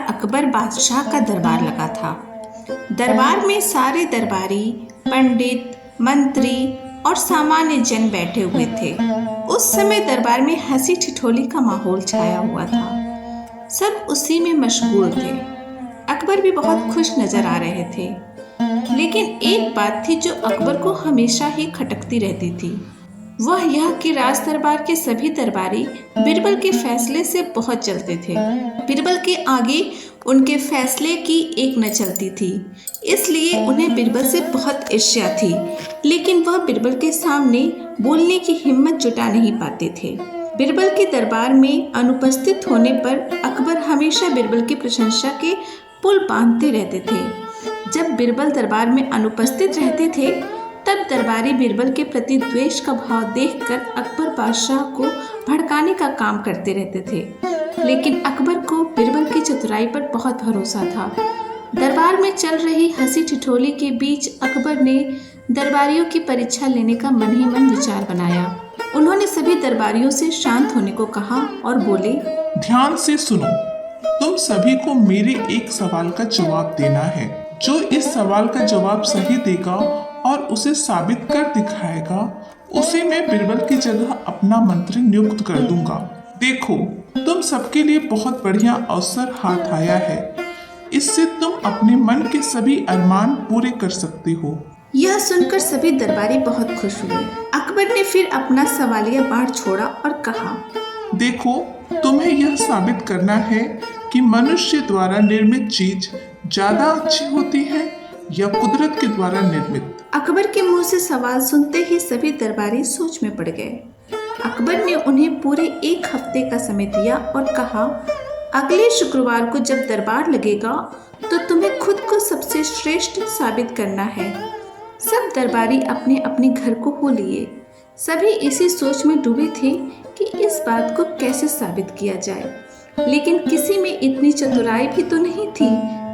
बार अकबर बादशाह का दरबार लगा था। दरबार में सारे दरबारी, पंडित, मंत्री और सामान्य जन बैठे हुए थे। उस समय दरबार में हंसी ठिठोली का माहौल छाया हुआ था। सब उसी में मशगूल थे। अकबर भी बहुत खुश नजर आ रहे थे। लेकिन एक बात थी जो अकबर को हमेशा ही खटकती रहती थी। वह यह कि राज दरबार के सभी दरबारी बिरबल के फैसले से बहुत जलते थे। बिरबल के आगे उनके फैसले की एक न चलती थी, इसलिए उन्हें बिरबल से बहुत ईर्ष्या थी। लेकिन वह बिरबल के सामने बोलने की हिम्मत जुटा नहीं पाते थे। बिरबल के दरबार में अनुपस्थित होने पर अकबर हमेशा बिरबल की प्रशंसा के पुल बांधते रहते थे। जब बिरबल दरबार में अनुपस्थित रहते थे तब दरबारी बिरबल के प्रति द्वेष का भाव देखकर अकबर बादशाह को भड़काने का काम करते रहते थे। लेकिन अकबर को बिरबल की चतुराई पर बहुत भरोसा था। दरबार में चल रही हंसी ठिठोली के बीच अकबर ने दरबारियों की परीक्षा लेने का मन ही मन विचार बनाया। उन्होंने सभी दरबारियों से शांत होने को कहा और बोले, ध्यान से सुनो, तुम सभी को मेरे एक सवाल का जवाब देना है। जो इस सवाल का जवाब सही देगा और उसे साबित कर दिखाएगा, उसे मैं बिरबल की जगह अपना मंत्री नियुक्त कर दूंगा। देखो, तुम सबके लिए बहुत बढ़िया अवसर हाथ आया है। इससे तुम अपने मन के सभी अरमान पूरे कर सकते हो। यह सुनकर सभी दरबारी बहुत खुश हुए। अकबर ने फिर अपना सवालिया बाण छोड़ा और कहा, देखो, तुम्हें यह साबित करना है कि मनुष्य द्वारा निर्मित चीज ज्यादा अच्छी होती है या कुदरत के द्वारा निर्मित। अकबर के मुंह से सवाल सुनते ही सभी दरबारी सोच में पड़ गए। अकबर ने उन्हें पूरे एक हफ्ते का समय दिया और कहा, अगले शुक्रवार को जब दरबार लगेगा तो तुम्हें खुद को सबसे श्रेष्ठ साबित करना है। सब दरबारी अपने अपने घर को हो लिए। सभी इसी सोच में डूबे थे कि इस बात को कैसे साबित किया जाए। लेकिन किसी में इतनी चतुराई भी तो नहीं थी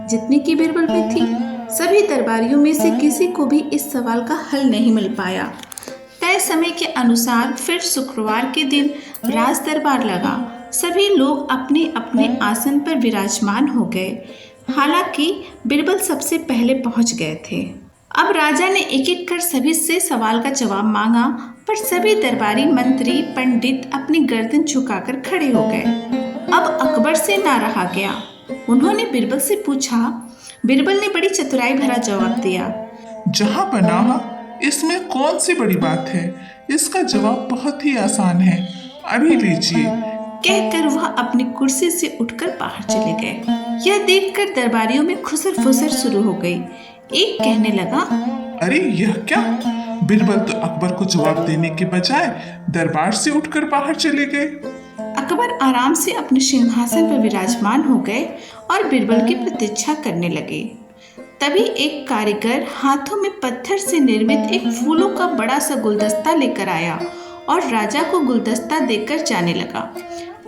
जितनी कि बिरबल में थी। सभी दरबारियों में से किसी को भी इस सवाल का हल नहीं मिल पाया। तय समय के अनुसार फिर शुक्रवार के दिन राज दरबार लगा। सभी लोग अपने अपने आसन पर विराजमान हो गए। हालांकि बिरबल सबसे पहले पहुंच गए थे। अब राजा ने एक एक कर सभी से सवाल का जवाब मांगा, पर सभी दरबारी, मंत्री, पंडित अपनी गर्दन झुकाकर खड़े हो गए। अब अकबर से ना रहा गया। उन्होंने बिरबल से पूछा। बिरबल ने बड़ी चतुराई भरा जवाब दिया, जहाँ पनाह, इसमें कौन सी बड़ी बात है? इसका जवाब बहुत ही आसान है, अभी लीजिए। कहकर वह अपनी कुर्सी से उठकर बाहर चले गए। यह देखकर दरबारियों में खुसर फुसर शुरू हो गई। एक कहने लगा, अरे यह क्या? बिरबल तो अकबर को जवाब देने के बजाय दरबार से उठकर बाहर चले गए। अकबर आराम से अपने सिंहासन पर विराजमान हो गए और बिरबल की प्रतीक्षा करने लगे। तभी एक कारीगर हाथों में पत्थर से निर्मित एक फूलों का बड़ा सा गुलदस्ता लेकर आया और राजा को गुलदस्ता देकर जाने लगा।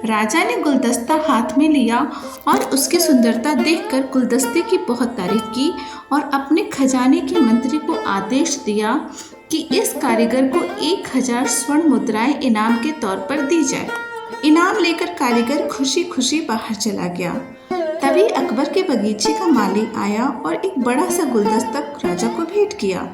राजा ने गुलदस्ता हाथ में लिया और उसकी सुंदरता देखकर गुलदस्ते की बहुत तारीफ की और अपने खजाने के मंत्री को आदेश दिया कि इस कारीगर को 1000 स्वर्ण मुद्राएं इनाम के तौर पर दी जाए। इनाम लेकर कारीगर खुशी खुशी बाहर चला गया। तभी अकबर के बगीचे का माली आया और एक बड़ा सा गुलदस्ता राजा को भेंट किया।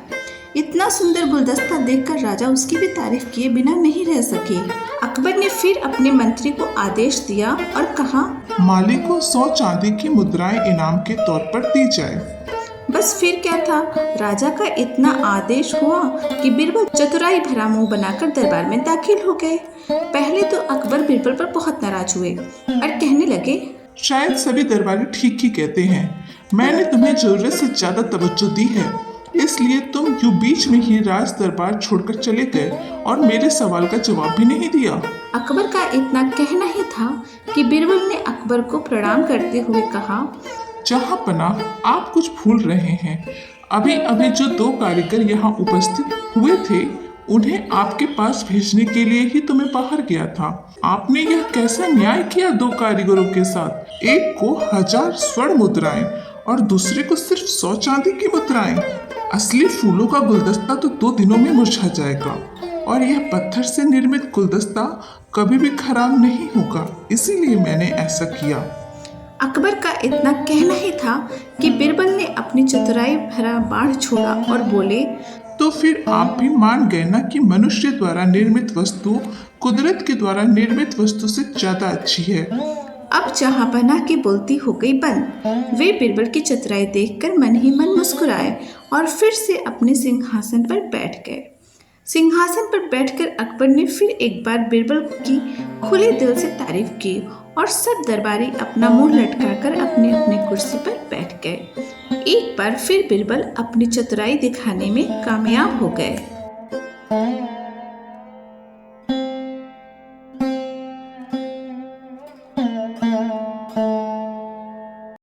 इतना सुंदर गुलदस्ता देखकर राजा उसकी भी तारीफ किए बिना नहीं रह सके। अकबर ने फिर अपने मंत्री को आदेश दिया और कहा, माली को 100 चांदी की मुद्राएं इनाम के तौर पर दी जाए। बस फिर क्या था, राजा का इतना आदेश हुआ कि बिरबल चतुराई भरा मुंह बनाकर दरबार में दाखिल हो गए। पहले तो अकबर बिरबल पर बहुत नाराज हुए और कहने लगे, शायद सभी दरबारी ठीक ही कहते हैं। मैंने तुम्हें जरूरत से ज्यादा तवज्जो दी है, इसलिए तुम यूं बीच में ही राज दरबार छोड़कर चले गए और मेरे सवाल का जवाब भी नहीं दिया। अकबर का इतना कहना ही था कि बिरबल ने अकबर को प्रणाम करते हुए कहा, जहाँ पनाह, आप कुछ भूल रहे हैं। अभी अभी जो 2 कारीगर यहाँ उपस्थित हुए थे, उन्हें आपके पास भेजने के लिए ही तुम्हें बाहर गया था। आपने यह कैसा न्याय किया 2 कारीगरों के साथ? एक को 1000 स्वर्ण मुद्राएं और दूसरे को सिर्फ 100 चांदी की मुद्राएं। असली फूलों का गुलदस्ता तो 2 दिनों में मुरझा जाएगा और यह पत्थर से निर्मित गुलदस्ता कभी भी खराब नहीं होगा, इसीलिए मैंने ऐसा किया। अकबर का इतना कहना ही था कि बिरबल ने अपनी चतुराई भरा बाण छोड़ा और बोले, तो फिर आप भी मान गए ना कि मनुष्य द्वारा निर्मित वस्तु कुदरत के द्वारा निर्मित वस्तु से ज्यादा अच्छी है। अब जहांपनाह की बोलती हो गई बंद। वे बिरबल की चतुराई देखकर मन ही मन मुस्कुराए और फिर से अपने सिंहासन पर बैठ गए। सिंहासन पर बैठकर अकबर ने फिर एक बार बिरबल की खुले दिल से तारीफ की और सब दरबारी अपना मुंह लटकाकर अपनी अपनी कुर्सी पर बैठ गए। एक बार फिर बिरबल अपनी चतुराई दिखाने में कामयाब हो गए।